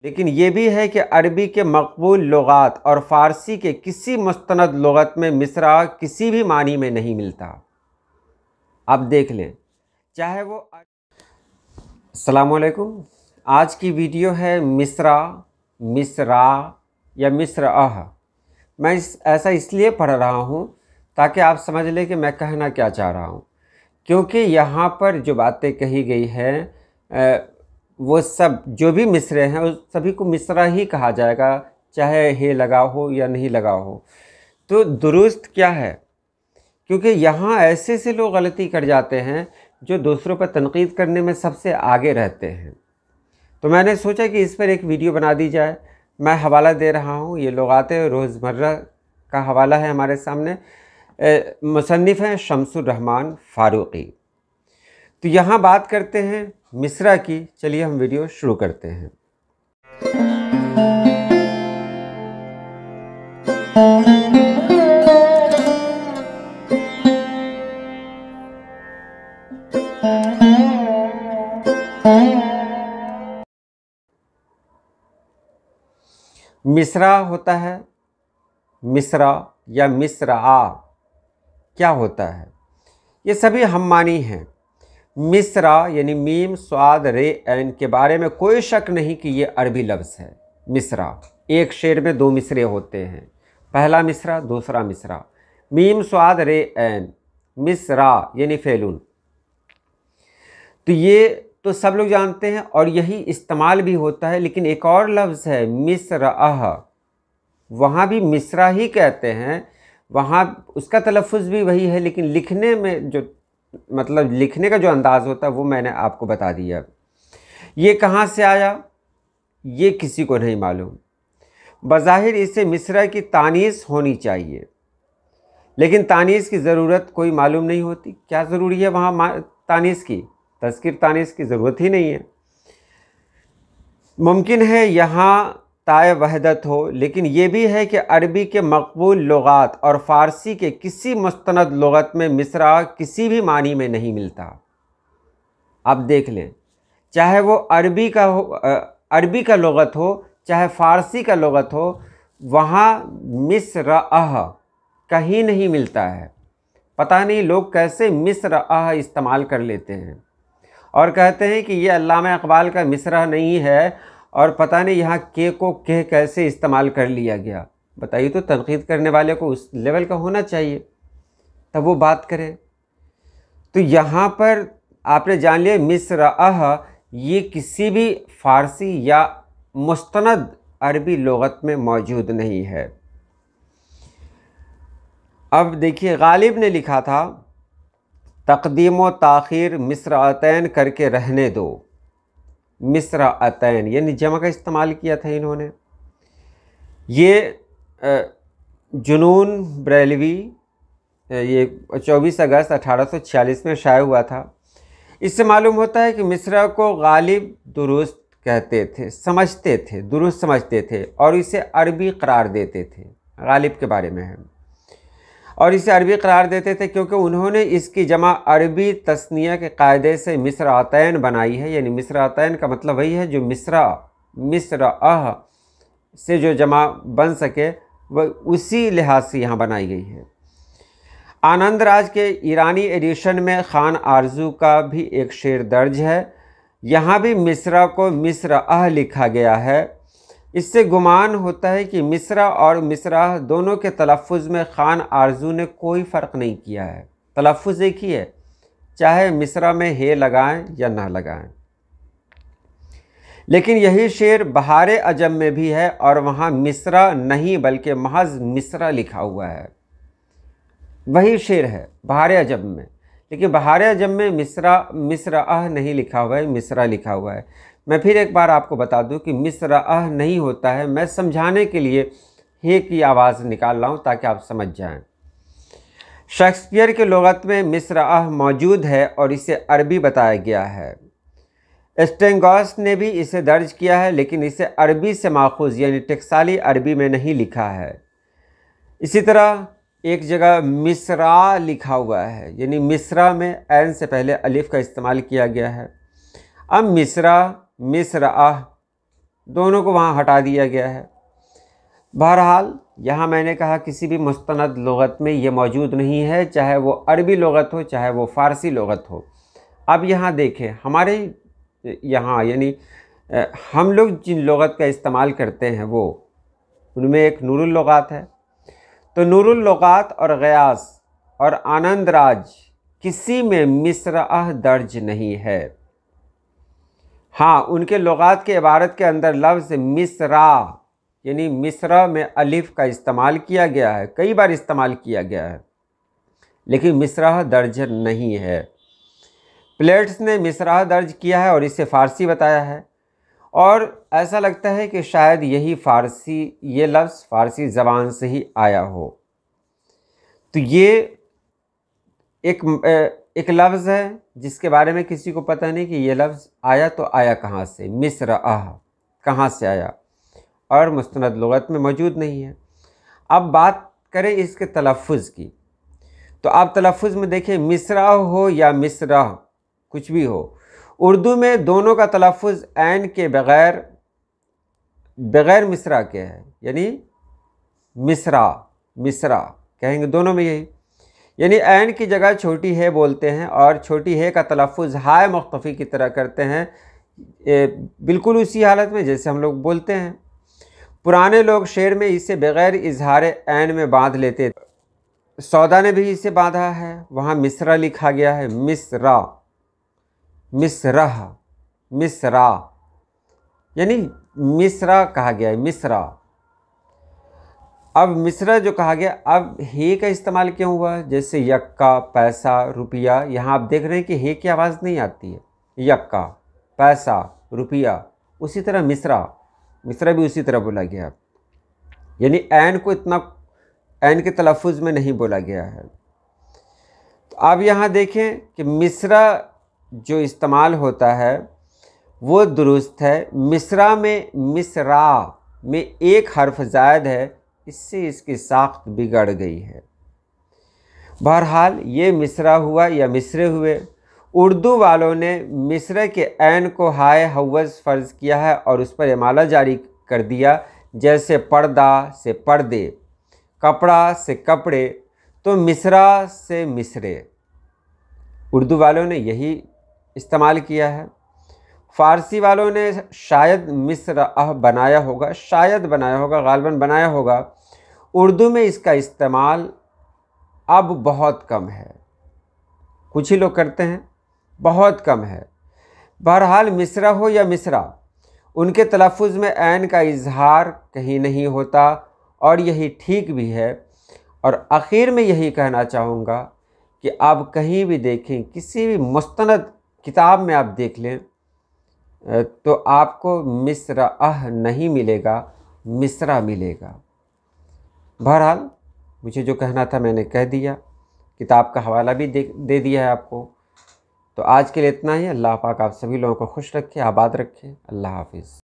लेकिन ये भी है कि अरबी के मकबूल लुगात और फ़ारसी के किसी मुस्तनद लुगत में मिसरा किसी भी मानी में नहीं मिलता। आप देख लें, चाहे वो। अस्सलामुअलैकुम। आज की वीडियो है मिसरा, मिसरा या मिसरअह। मैं ऐसा इसलिए पढ़ रहा हूँ ताकि आप समझ लें कि मैं कहना क्या चाह रहा हूँ, क्योंकि यहाँ पर जो बातें कही गई हैं वो सब जो भी मिसरे हैं उस सभी को मिसरा ही कहा जाएगा, चाहे हे लगा हो या नहीं लगा हो। तो दुरुस्त क्या है, क्योंकि यहाँ ऐसे से लोग गलती कर जाते हैं जो दूसरों पर तनकीद करने में सबसे आगे रहते हैं। तो मैंने सोचा कि इस पर एक वीडियो बना दी जाए। मैं हवाला दे रहा हूँ, ये लुगाते रोज़मर्रा का हवाला है हमारे सामने। मुसन्निफ़ हैं शम्सुर रहमान फ़ारूक़ी। तो यहाँ बात करते हैं मिसरा की। चलिए हम वीडियो शुरू करते हैं। मिसरा होता है, मिसरा या मिसरा क्या होता है, ये सभी हम मानी हैं। मिसरा यानी मीम स्वाद रे ऐन के बारे में कोई शक नहीं कि ये अरबी लफ्ज़ है। मिसरा, एक शेर में दो मिसरे होते हैं, पहला मिसरा दूसरा मिसरा। मीम स्वाद रे ऐन, मिसरा यानी फेलुन। तो ये तो सब लोग जानते हैं और यही इस्तेमाल भी होता है। लेकिन एक और लफ्ज़ है मिसरअह, वहाँ भी मिसरा ही कहते हैं, वहाँ उसका तलफ़ुज़ भी वही है, लेकिन लिखने में जो मतलब लिखने का जो अंदाज़ होता है वो मैंने आपको बता दिया। ये कहाँ से आया ये किसी को नहीं मालूम। बज़ाहिर इसे मिसरा की तानीस होनी चाहिए, लेकिन तानीस की ज़रूरत कोई मालूम नहीं होती। क्या ज़रूरी है वहाँ तानीस की? तज़कीर तानीस की ज़रूरत ही नहीं है। मुमकिन है यहाँ ताए वहदत हो, लेकिन ये भी है कि अरबी के मकबूल लुगात और फ़ारसी के किसी मुस्तनद लुगत में मिसरा किसी भी मानी में नहीं मिलता। आप देख लें, चाहे वो अरबी का लुगत हो, चाहे फ़ारसी का लुगत हो, वहाँ मिसरअह कहीं नहीं मिलता है। पता नहीं लोग कैसे मिसरअह इस्तेमाल कर लेते हैं और कहते हैं कि ये अल्लामा इक़बाल का मिसरा नहीं है, और पता नहीं यहाँ के को के कैसे इस्तेमाल कर लिया गया। बताइए, तो तनकीद करने वाले को उस लेवल का होना चाहिए तब वो बात करें। तो यहाँ पर आपने जान लिया मिसरअह ये किसी भी फ़ारसी या मुस्तनद अरबी लुगत में मौजूद नहीं है। अब देखिए, गालिब ने लिखा था तक़दीम व ताख़ीर मिसरअतैन करके रहने दो। मिसरअतैन यानी जमा का इस्तेमाल किया था इन्होंने। ये जुनून बरेलवी ये 24 अगस्त 1846 में शाये हुआ था। इससे मालूम होता है कि मिसरा को गालिब दुरुस्त कहते थे, समझते थे, दुरुस्त समझते थे और इसे अरबी करार देते थे। गालिब के बारे में है, और इसे अरबी करार देते थे क्योंकि उन्होंने इसकी जमा अरबी तस्निया के कायदे से मिसरअतैन बनाई है। यानी मिसरअतैन का मतलब वही है जो मिसरअह से जो जमा बन सके, वह उसी लिहाज से यहाँ बनाई गई है। आनंद राज के ईरानी एडिशन में खान आरजू का भी एक शेर दर्ज है। यहाँ भी मिसरा को मिसरअह लिखा गया है। इससे गुमान होता है कि मिसरा और मिसरा दोनों के तलफ़ुज़ में खान आरजू ने कोई फ़र्क नहीं किया है। तलफ़ुज़ एक ही है, चाहे मिसरा में हे लगाएं या ना लगाएं। लेकिन यही शेर बहारे अजम में भी है और वहाँ मिसरा नहीं बल्कि महज मिसरा लिखा हुआ है। वही शेर है बहारे अजम में, लेकिन बहारे अजम में मिसरअह नहीं लिखा हुआ है, मिसरा लिखा हुआ है। मैं फिर एक बार आपको बता दूं कि मिसरअह नहीं होता है। मैं समझाने के लिए हे की आवाज़ निकाल रहा हूं ताकि आप समझ जाएं। शेक्सपियर के लुगत में मिसरअह मौजूद है और इसे अरबी बताया गया है। स्टेंगॉस ने भी इसे दर्ज किया है, लेकिन इसे अरबी से माखूज़ यानी टकसाली अरबी में नहीं लिखा है। इसी तरह एक जगह मिसरा लिखा हुआ है, यानी मिसरा में ऐन से पहले अलिफ का इस्तेमाल किया गया है। अब मिसरा, मिसरअह दोनों को वहाँ हटा दिया गया है। बहरहाल यहाँ मैंने कहा किसी भी मुस्तनद लुग़त में ये मौजूद नहीं है, चाहे वो अरबी लुग़त हो चाहे वो फ़ारसी लुग़त हो। अब यहाँ देखें हमारे यहाँ यानी हम लोग जिन लुग़त का इस्तेमाल करते हैं वो उनमें एक नूरुल लुग़ात है। तो नूरुल लुग़ात और ग़यास और आनंद राज किसी में मिसरा दर्ज नहीं है। हाँ, उनके लुग़ात के इबारत के अंदर लफ्ज़ मिसरा यानी मिसरा में अलिफ़ का इस्तेमाल किया गया है, कई बार इस्तेमाल किया गया है, लेकिन मिसरा दर्ज नहीं है। प्लेट्स ने मिसरा दर्ज किया है और इसे फ़ारसी बताया है, और ऐसा लगता है कि शायद यही फ़ारसी, ये लफ्ज़ फ़ारसी ज़बान से ही आया हो। तो ये एक लफ्ज़ है जिसके बारे में किसी को पता नहीं कि ये लफ्ज़ आया तो आया कहाँ से, मिसरा कहाँ से आया, और मुस्तनद लुग़त में मौजूद नहीं है। अब बात करें इसके तलफ़्फ़ुज़ की, तो आप तलफ़्फ़ुज़ में देखें मिसरा हो या मिसरा कुछ भी हो, उर्दू में दोनों का तलफ़्फ़ुज़ ऐन के बग़ैर मिसरा के है, यानी मिसरा कहेंगे दोनों में यही, यानी ऐन की जगह छोटी है बोलते हैं और छोटी है का तलफ़्फ़ुज़ हाय मुख्तफ़ी की तरह करते हैं, बिल्कुल उसी हालत में जैसे हम लोग बोलते हैं। पुराने लोग शेर में इसे बग़ैर इजहार ऐन में बांध लेते थे। सौदा ने भी इसे बांधा है, वहाँ मिसरा लिखा गया है, मिसरा यानी मिसरा कहा गया है, मिसरा। अब मिसरा जो कहा गया, अब हे का इस्तेमाल क्यों हुआ, जैसे यक्का, पैसा, रुपया, यहाँ आप देख रहे हैं कि हे की आवाज़ नहीं आती है, यक्का, पैसा, रुपया। उसी तरह मिसरा भी उसी तरह बोला गया, यानी ऐन को इतना ऐन के तलफ़्फ़ुज़ में नहीं बोला गया है। तो अब यहाँ देखें कि मिसरा जो इस्तेमाल होता है वो दुरुस्त है। मिसरा में एक हर्फ ज़ायद है, इससे इसकी साख्त बिगड़ गई है। बहरहाल ये मिसरा हुआ या मिसरे हुए। उर्दू वालों ने मिसरे के ऐन को हाय हवज़ फ़र्ज़ किया है और उस पर इमाला जारी कर दिया, जैसे पर्दा से पर्दे, कपड़ा से कपड़े, तो मिसरा से मिसरे। उर्दू वालों ने यही इस्तेमाल किया है। फ़ारसी वालों ने शायद मिसरा बनाया होगा, ग़ालिबन बनाया होगा। उर्दू में इसका इस्तेमाल अब बहुत कम है, कुछ ही लोग करते हैं, बहुत कम है। बहरहाल मिसरा हो या मिसरा, उनके तलफ़्फ़ुज़ में ऐन का इजहार कहीं नहीं होता और यही ठीक भी है। और आखिर में यही कहना चाहूँगा कि आप कहीं भी देखें, किसी भी मुस्तनद किताब में आप देख लें तो आपको मिसरा नहीं मिलेगा, मिसरा मिलेगा। बहरहाल मुझे जो कहना था मैंने कह दिया, किताब का हवाला भी दे दिया है आपको। तो आज के लिए इतना ही। अल्लाह पाक आप सभी लोगों को खुश रखे, आबाद रखे। अल्लाह हाफ़िज़।